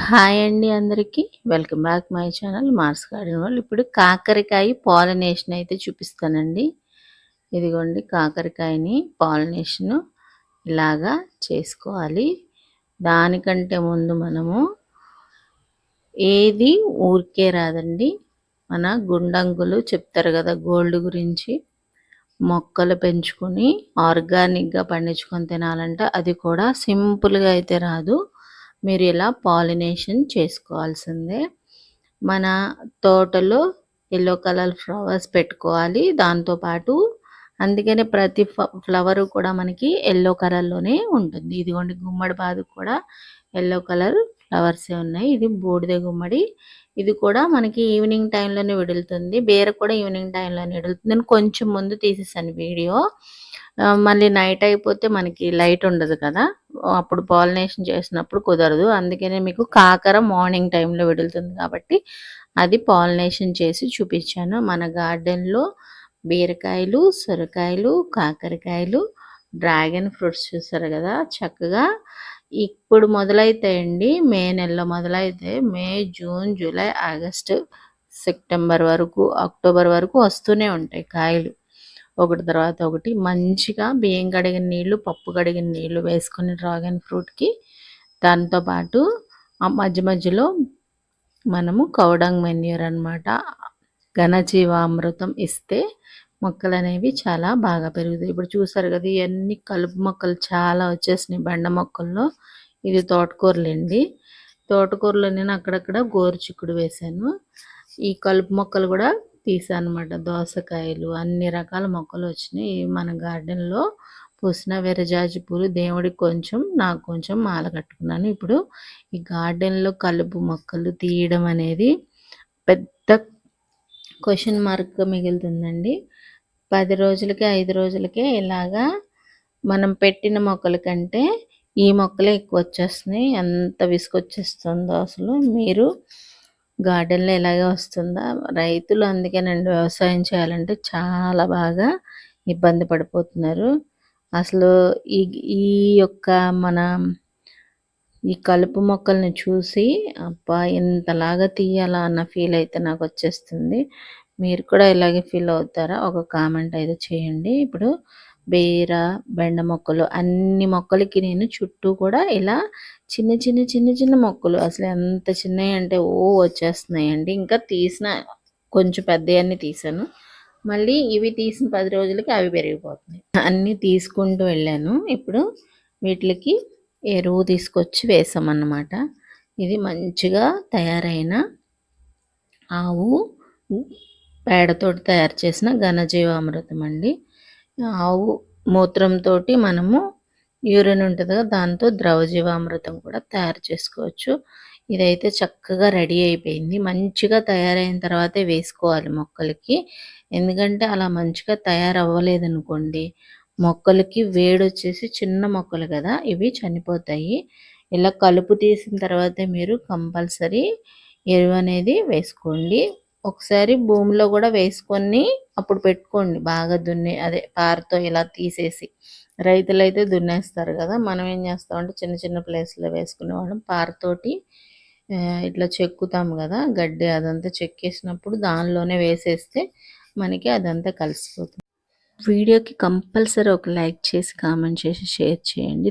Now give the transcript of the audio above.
Hi అండి అందరికీ. Welcome back my channel Mars Garden World. ఇప్పుడు కాకరకాయ పాలినేషన్ అయితే చూపిస్తానండి. ఇదిగోండి కాకరకాయని పాలినేషన్ ఇలాగా చేసుకోవాలి. దానికంటే ముందు మనము ఏది ఊరికే రాదండి. మన గుండంగులు చెప్తారు కదా గోల్డ్ గురించి. మొక్కలు పెంచుకొని ఆర్గానిక్గా పండించుకొని తినాలంటే అది కూడా సింపుల్గా అయితే రాదు. మీరు ఇలా పాలినేషన్ చేసుకోవాల్సిందే. మన తోటలో ఎల్లో కలర్ ఫ్లవర్స్ పెట్టుకోవాలి. దాంతోపాటు అందుకనే ప్రతి ఫ్లవర్ కూడా మనకి ఎల్లో కలర్లోనే ఉంటుంది. ఇదిగోండి గుమ్మడి బాదు కూడా ఎల్లో కలర్ ఫ్లవర్సే ఉన్నాయి. ఇది బూడిద గుమ్మడి. ఇది కూడా మనకి ఈవినింగ్ టైంలోనే విడులుతుంది. బీర కూడా ఈవినింగ్ టైంలోనే విడులుతుంది. నేను కొంచెం ముందు తీసేసాను వీడియో. మళ్ళీ నైట్ అయిపోతే మనకి లైట్ ఉండదు కదా, అప్పుడు పాలినేషన్ చేసినప్పుడు కుదరదు. అందుకనే మీకు కాకర మార్నింగ్ టైంలో విడులుతుంది కాబట్టి అది పాలినేషన్ చేసి చూపించాను. మన గార్డెన్లో బీరకాయలు, సొరకాయలు, కాకరకాయలు, డ్రాగన్ ఫ్రూట్స్ చూసారు కదా చక్కగా ఇప్పుడు మొదలైతాయండి. మే నెలలో మొదలైతే మే, జూన్, జూలై, ఆగస్టు, సెప్టెంబర్ వరకు, అక్టోబర్ వరకు వస్తూనే ఉంటాయి కాయలు ఒకటి తర్వాత ఒకటి. మంచిగా బియ్యం కడిగిన నీళ్ళు, పప్పు కడిగిన నీళ్ళు వేసుకొని డ్రాగన్ ఫ్రూట్కి దాంతోపాటు ఆ మధ్య మధ్యలో మనము కౌడంగ్ మెన్యూర్ అనమాట, ఘనజీవామృతం ఇస్తే మొక్కలు అనేవి చాలా బాగా పెరుగుతాయి. ఇప్పుడు చూసారు కదా ఇవన్నీ కలుపు మొక్కలు చాలా వచ్చేసినాయి బండ మొక్కల్లో. ఇది తోటకూరలండి. తోటకూరలో నేను అక్కడక్కడ గోరుచిక్కుడు వేశాను. ఈ కలుపు మొక్కలు కూడా తీసాను అనమాట. దోసకాయలు అన్ని రకాల మొక్కలు వచ్చినాయి. మన గార్డెన్లో పూసిన విరజాజి పూలు దేవుడికి కొంచెం, నాకు కొంచెం మాల కట్టుకున్నాను. ఇప్పుడు ఈ గార్డెన్లో కలుపు మొక్కలు తీయడం అనేది పెద్ద క్వశ్చన్ మార్క్ మిగులుతుందండి. 10 రోజులకే 5 రోజులకే ఇలాగా మనం పెట్టిన మొక్కల కంటే ఈ మొక్కలే ఎక్కువ వచ్చేస్తున్నాయి. ఎంత విసుకొచ్చేస్తుందో అసలు. మీరు గార్డెన్లో ఇలాగే వస్తుందా? రైతులు అందుకేనండి వ్యవసాయం చేయాలంటే చాలా బాగా ఇబ్బంది పడిపోతున్నారు. అసలు ఈ ఈ యొక్క మన ఈ కలుపు మొక్కల్ని చూసి అబ్బా ఇంతలాగా తీయాలా అన్న ఫీల్ అయితే నాకు వచ్చేస్తుంది. మీరు కూడా ఇలాగే ఫీల్ అవుతారా? ఒక కామెంట్ అయితే చేయండి. ఇప్పుడు బీర, బెండ మొక్కలు అన్ని మొక్కలకి నేను చుట్టూ కూడా ఇలా చిన్న చిన్న చిన్న చిన్న మొక్కలు అసలు ఎంత చిన్నవి అంటే వచ్చేస్తున్నాయండి. ఇంకా తీసిన కొంచెం పెద్దవన్నీ తీసాను. మళ్ళీ ఇవి తీసిన 10 రోజులకి అవి పెరిగిపోతున్నాయి. అన్నీ తీసుకుంటూ వెళ్ళాను. ఇప్పుడు వీటికి ఎరువు తీసుకొచ్చి వేసామన్నమాట. ఇది మంచిగా తయారైన ఆవు పేడతో తయారు చేసిన ఘనజీవామృతం అండి. ఆవు మూత్రంతో మనము యూరిన్ ఉంటుంది కదా, దాంతో ద్రవజీవామృతం కూడా తయారు చేసుకోవచ్చు. ఇదైతే చక్కగా రెడీ అయిపోయింది. మంచిగా తయారైన తర్వాతే వేసుకోవాలి మొక్కలకి. ఎందుకంటే అలా మంచిగా తయారవ్వలేదనుకోండి మొక్కలకి వేడొచ్చేసి చిన్న మొక్కలు కదా ఇవి చనిపోతాయి. ఇలా కలుపు తీసిన తర్వాతే మీరు కంపల్సరీ ఎరువు అనేది వేసుకోండి. ఒకసారి భూమిలో కూడా వేసుకొని అప్పుడు పెట్టుకోండి. బాగా అదే పారతో ఇలా తీసేసి. రైతులైతే దున్నేస్తారు కదా, మనం ఏం చేస్తామంటే చిన్న చిన్న ప్లేస్లో వేసుకునేవాళ్ళం. పారతోటి ఇట్లా చెక్కుతాము కదా గడ్డి, అదంతా చెక్కేసినప్పుడు దానిలోనే వేసేస్తే మనకి అదంతా కలిసిపోతుంది. వీడియోకి కంపల్సరీ ఒక లైక్ చేసి, కామెంట్ చేసి, షేర్ చేయండి.